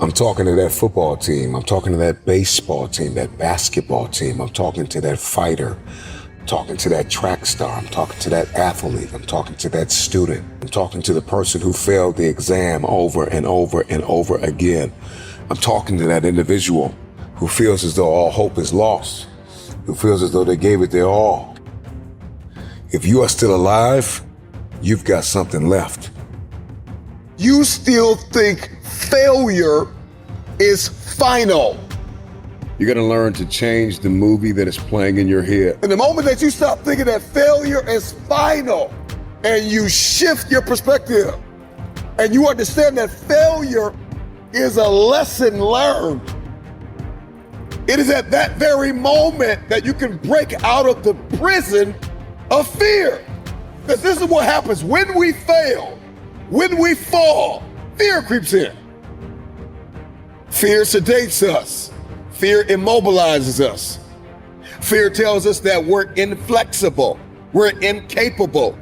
I'm talking to that football team. I'm talking to that baseball team, that basketball team. I'm talking to that fighter. I'm talking to that track star. I'm talking to that athlete. I'm talking to that student. I'm talking to the person who failed the exam over and over and over again. I'm talking to that individual who feels as though all hope is lost, who feels as though they gave it their all. If you are still alive, you've got something left. You still think failure is final. You're gonna learn to change the movie that is playing in your head. And the moment that you stop thinking that failure is final and you shift your perspective and you understand that failure is a lesson learned, it is at that very moment that you can break out of the prison of fear. Because this is what happens when we fail. When we fall, fear creeps in. Fear sedates us. Fear immobilizes us. Fear tells us that we're inflexible. We're incapable.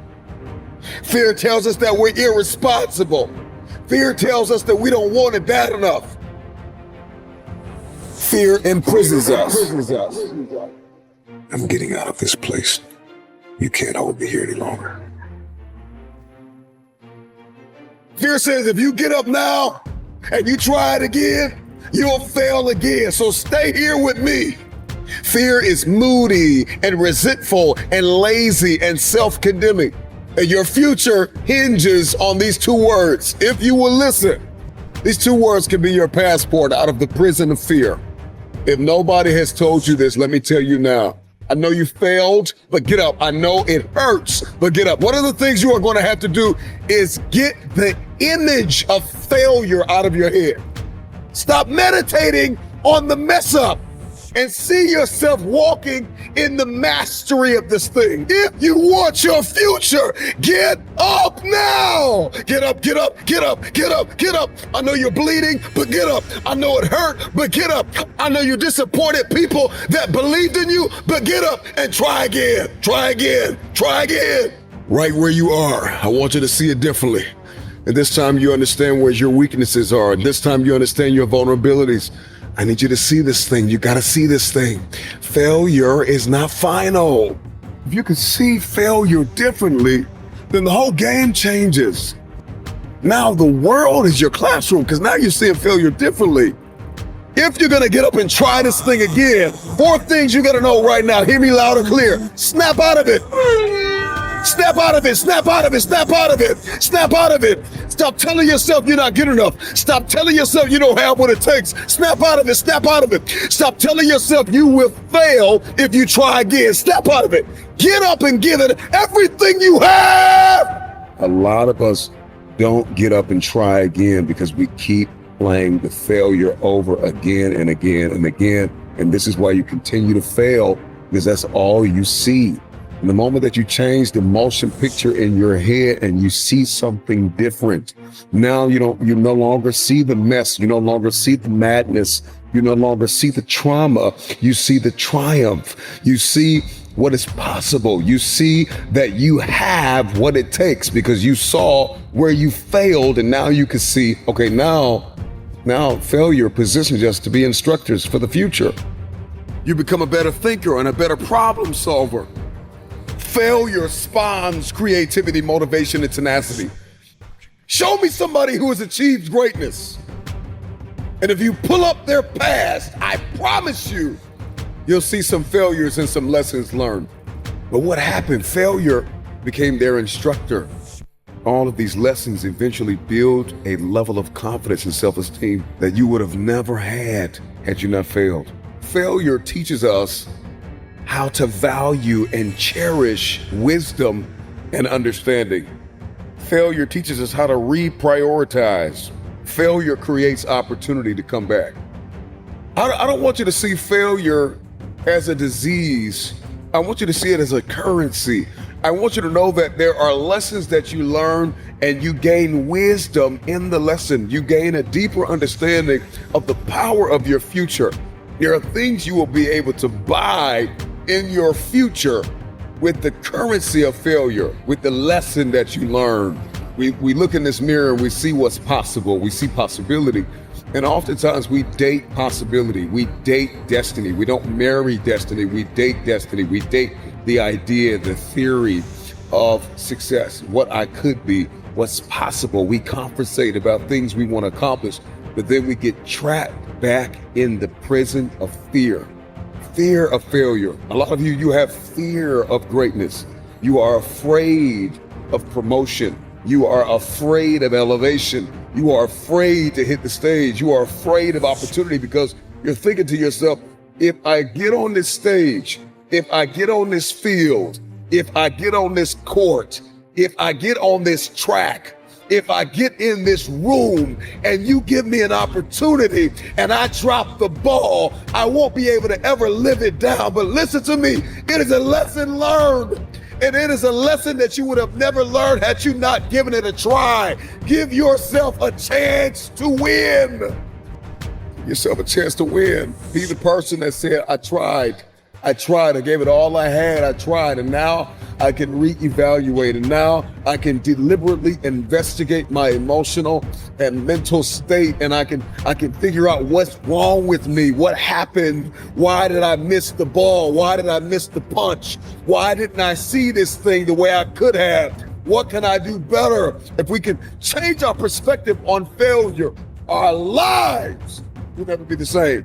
Fear tells us that we're irresponsible. Fear tells us that we don't want it bad enough. Fear imprisons us. I'm getting out of this place. You can't hold me here any longer. Fear says if you get up now and you try it again, you'll fail again. So stay here with me. Fear is moody and resentful and lazy and self-condemning. And your future hinges on these two words. If you will listen, these two words can be your passport out of the prison of fear. If nobody has told you this, let me tell you now. I know you failed, but get up. I know it hurts, but get up. One of the things you are going to have to do is get the image of failure out of your head. Stop meditating on the mess up and see yourself walking in the mastery of this thing. If you want your future, get up now. Get up, get up, get up, get up, get up. I know you're bleeding, but get up. I know it hurt, but get up. I know you disappointed people that believed in you, but get up and try again, try again, try again. Right where you are, I want you to see it differently. And this time you understand where your weaknesses are. And this time you understand your vulnerabilities. I need you to see this thing. You got to see this thing. Failure is not final. If you can see failure differently, then the whole game changes. Now the world is your classroom because now you're seeing failure differently. If you're going to get up and try this thing again, 4 things you got to know right now. Hear me loud and clear. Snap out of it. Snap out of it, snap out of it, snap out of it, snap out of it. Stop telling yourself you're not good enough. Stop telling yourself you don't have what it takes. Snap out of it, snap out of it. Stop telling yourself you will fail if you try again. Snap out of it. Get up and give it everything you have. A lot of us don't get up and try again because we keep playing the failure over again and again and again. And this is why you continue to fail, because that's all you see. And the moment that you change the motion picture in your head and you see something different, now you no longer see the mess. You no longer see the madness. You no longer see the trauma. You see the triumph. You see what is possible. You see that you have what it takes because you saw where you failed, and now you can see, okay, now failure positions us to be instructors for the future. You become a better thinker and a better problem solver. Failure spawns creativity, motivation, and tenacity. Show me somebody who has achieved greatness. And if you pull up their past, I promise you'll see some failures and some lessons learned. But what happened? Failure became their instructor. All of these lessons eventually build a level of confidence and self-esteem that you would have never had you not failed. Failure teaches us how to value and cherish wisdom and understanding. Failure teaches us how to reprioritize. Failure creates opportunity to come back. I don't want you to see failure as a disease. I want you to see it as a currency. I want you to know that there are lessons that you learn and you gain wisdom in the lesson. You gain a deeper understanding of the power of your future. There are things you will be able to buy in your future with the currency of failure, with the lesson that you learned. We look in this mirror and we see what's possible. We see possibility. And oftentimes we date possibility. We date destiny. We don't marry destiny. We date destiny. We date the idea, the theory of success, what I could be, what's possible. We conversate about things we want to accomplish, but then we get trapped back in the prison of fear. Fear of failure. A lot of you have fear of greatness. You are afraid of promotion. You are afraid of elevation. You are afraid to hit the stage. You are afraid of opportunity because you're thinking to yourself, if I get on this stage, if I get on this field, if I get on this court, if I get on this track, if I get in this room and you give me an opportunity and I drop the ball, I won't be able to ever live it down. But listen to me, it is a lesson learned. And it is a lesson that you would have never learned had you not given it a try. Give yourself a chance to win. Give yourself a chance to win. Be the person that said, I tried, I gave it all I had, I tried, and now I can reevaluate, and now I can deliberately investigate my emotional and mental state, and I can figure out what's wrong with me, what happened, why did I miss the ball, why did I miss the punch, why didn't I see this thing the way I could have, what can I do better? If we can change our perspective on failure, our lives will never be the same.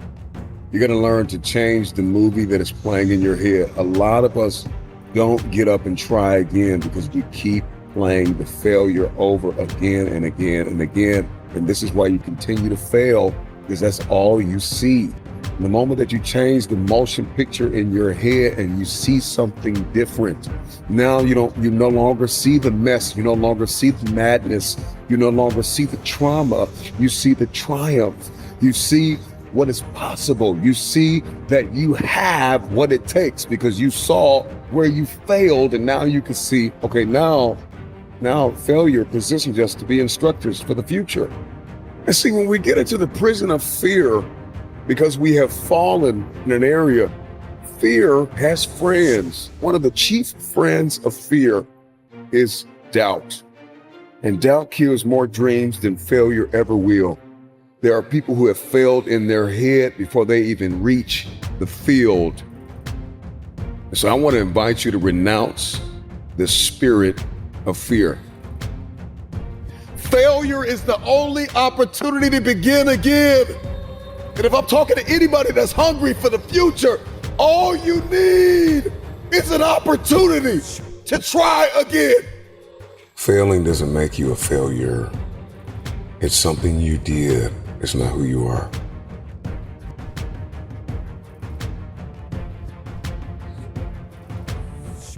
You're gonna learn to change the movie that is playing in your head. A lot of us don't get up and try again because we keep playing the failure over again and again and again. And this is why you continue to fail, because that's all you see. The moment that you change the motion picture in your head and you see something different, now you no longer see the mess, you no longer see the madness, you no longer see the trauma, you see the triumph, you see what is possible. You see that you have what it takes because you saw where you failed, and now you can see, okay, now failure positions us to be instructors for the future. And see, when we get into the prison of fear, because we have fallen in an area, fear has friends. One of the chief friends of fear is doubt. And doubt kills more dreams than failure ever will. There are people who have failed in their head before they even reach the field. So I want to invite you to renounce the spirit of fear. Failure is the only opportunity to begin again. And if I'm talking to anybody that's hungry for the future, all you need is an opportunity to try again. Failing doesn't make you a failure. It's something you did. It's not who you are.